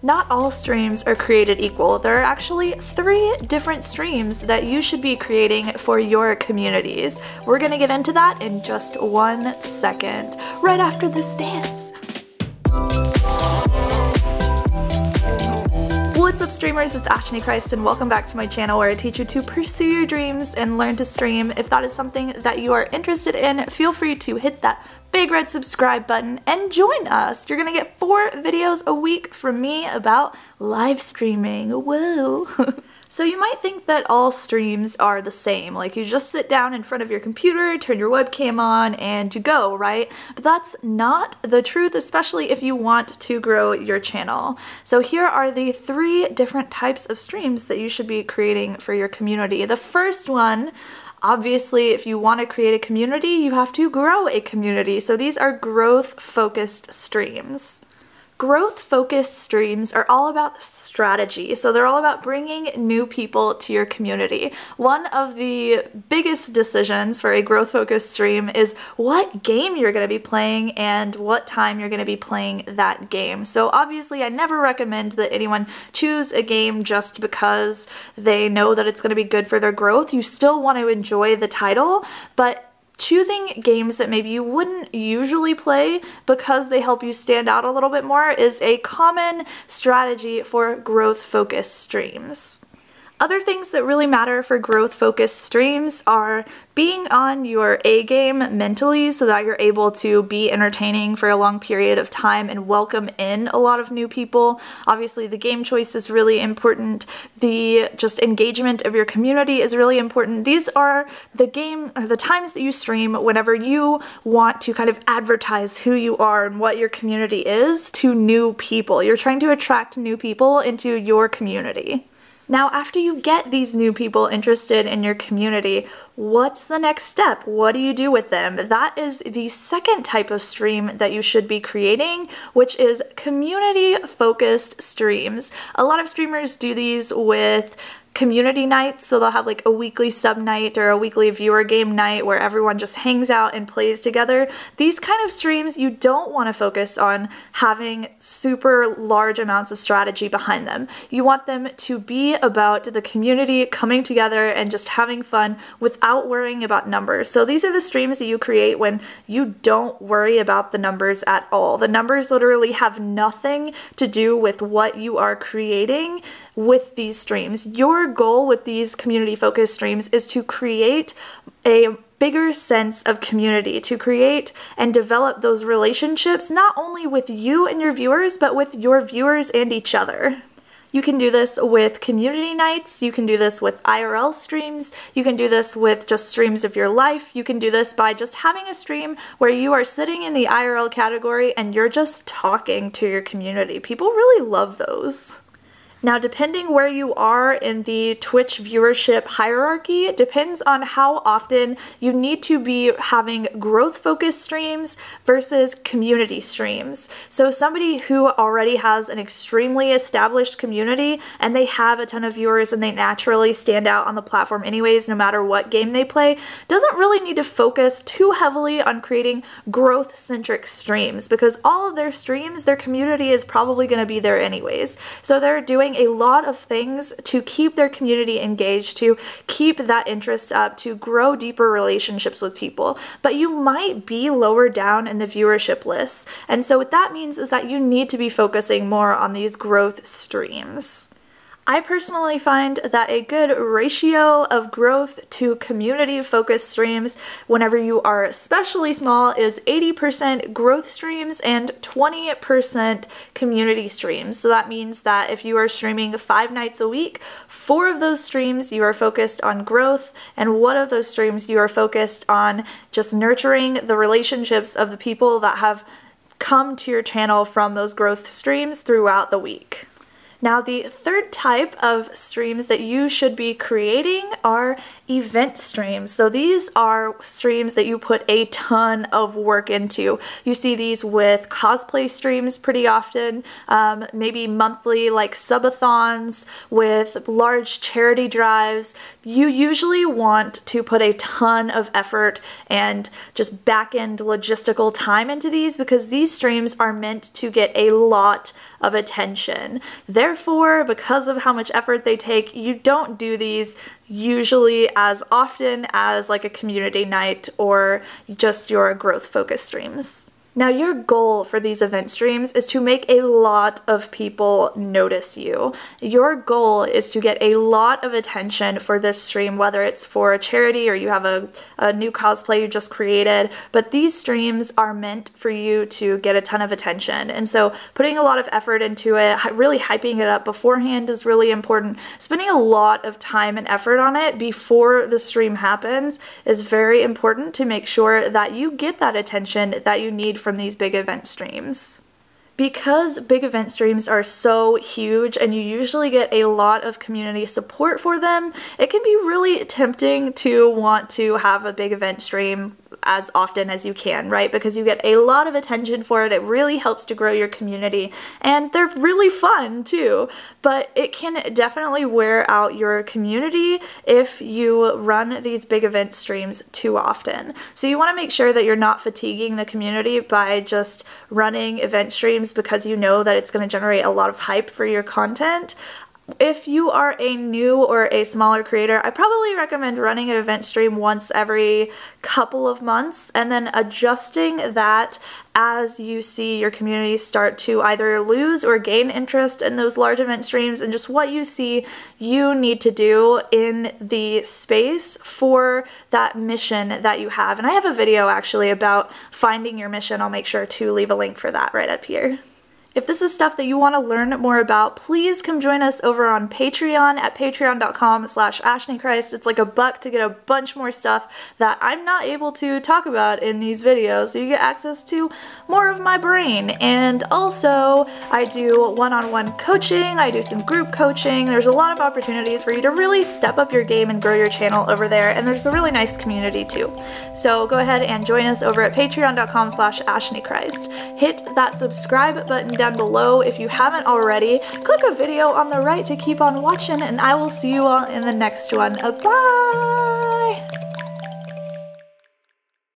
Not all streams are created equal. There are actually 3 different streams that you should be creating for your communities. We're gonna get into that in just 1 second, right after this dance. What's up streamers, it's ashnichrist and welcome back to my channel where I teach you to pursue your dreams and learn to stream. If that is something that you are interested in, feel free to hit that big red subscribe button and join us. You're gonna get 4 videos a week from me about live streaming. Whoa! So you might think that all streams are the same, like you just sit down in front of your computer, turn your webcam on, and you go, right? But that's not the truth, especially if you want to grow your channel. So here are the 3 different types of streams that you should be creating for your community. The first one, obviously, if you want to create a community, you have to grow a community. So these are growth-focused streams. Growth-focused streams are all about strategy, so they're all about bringing new people to your community. One of the biggest decisions for a growth-focused stream is what game you're going to be playing and what time you're going to be playing that game. So obviously I never recommend that anyone choose a game just because they know that it's going to be good for their growth. You still want to enjoy the title, but choosing games that maybe you wouldn't usually play because they help you stand out a little bit more is a common strategy for growth-focused streams. Other things that really matter for growth-focused streams are being on your A game mentally so that you're able to be entertaining for a long period of time and welcome in a lot of new people. Obviously the game choice is really important. The just engagement of your community is really important. These are the times that you stream whenever you want to kind of advertise who you are and what your community is to new people. You're trying to attract new people into your community. Now, after you get these new people interested in your community, what's the next step? What do you do with them? That is the second type of stream that you should be creating, which is community-focused streams. A lot of streamers do these with community nights, so they'll have like a weekly sub night or a weekly viewer game night where everyone just hangs out and plays together. These kind of streams, you don't want to focus on having super large amounts of strategy behind them. You want them to be about the community coming together and just having fun without worrying about numbers. So these are the streams that you create when you don't worry about the numbers at all. The numbers literally have nothing to do with what you are creating with these streams. Your goal with these community-focused streams is to create a bigger sense of community, to create and develop those relationships not only with you and your viewers, but with your viewers and each other. You can do this with community nights, you can do this with IRL streams, you can do this with just streams of your life, you can do this by just having a stream where you are sitting in the IRL category and you're just talking to your community. People really love those. Now, depending where you are in the Twitch viewership hierarchy, it depends on how often you need to be having growth-focused streams versus community streams. So somebody who already has an extremely established community and they have a ton of viewers and they naturally stand out on the platform anyways, no matter what game they play, doesn't really need to focus too heavily on creating growth-centric streams because all of their streams, their community is probably going to be there anyways. So they're doing a lot of things to keep their community engaged, to keep that interest up, to grow deeper relationships with people. But you might be lower down in the viewership lists. And so what that means is that you need to be focusing more on these growth streams. I personally find that a good ratio of growth to community-focused streams whenever you are especially small is 80% growth streams and 20% community streams. So that means that if you are streaming 5 nights a week, 4 of those streams you are focused on growth, and 1 of those streams you are focused on just nurturing the relationships of the people that have come to your channel from those growth streams throughout the week. Now, the third type of streams that you should be creating are event streams. So these are streams that you put a ton of work into. You see these with cosplay streams pretty often, maybe monthly like subathons, with large charity drives. You usually want to put a ton of effort and just back-end logistical time into these, because these streams are meant to get a lot of attention. Therefore, because of how much effort they take, you don't do these usually as often as like a community night or just your growth focus streams. Now, your goal for these event streams is to make a lot of people notice you. Your goal is to get a lot of attention for this stream, whether it's for a charity or you have a new cosplay you just created, but these streams are meant for you to get a ton of attention. And so putting a lot of effort into it, really hyping it up beforehand is really important. Spending a lot of time and effort on it before the stream happens is very important to make sure that you get that attention that you need from these big event streams. Because big event streams are so huge and you usually get a lot of community support for them, it can be really tempting to want to have a big event stream as often as you can, right? Because you get a lot of attention for it. It really helps to grow your community, and they're really fun too. But it can definitely wear out your community if you run these big event streams too often. So you want to make sure that you're not fatiguing the community by just running event streams because you know that it's going to generate a lot of hype for your content. If you are a new or a smaller creator, I probably recommend running an event stream once every couple of months and then adjusting that as you see your community start to either lose or gain interest in those large event streams, and just what you see you need to do in the space for that mission that you have. And I have a video actually about finding your mission. I'll make sure to leave a link for that right up here. If this is stuff that you want to learn more about, please come join us over on Patreon at patreon.com/ashnichrist. It's like $1 to get a bunch more stuff that I'm not able to talk about in these videos, so you get access to more of my brain. And also, I do one-on-one coaching, I do some group coaching. There's a lot of opportunities for you to really step up your game and grow your channel over there, and there's a really nice community too. So go ahead and join us over at patreon.com/ashnichrist. Hit that subscribe button down below if you haven't already. Click a video on the right to keep on watching, and I will see you all in the next one. Bye!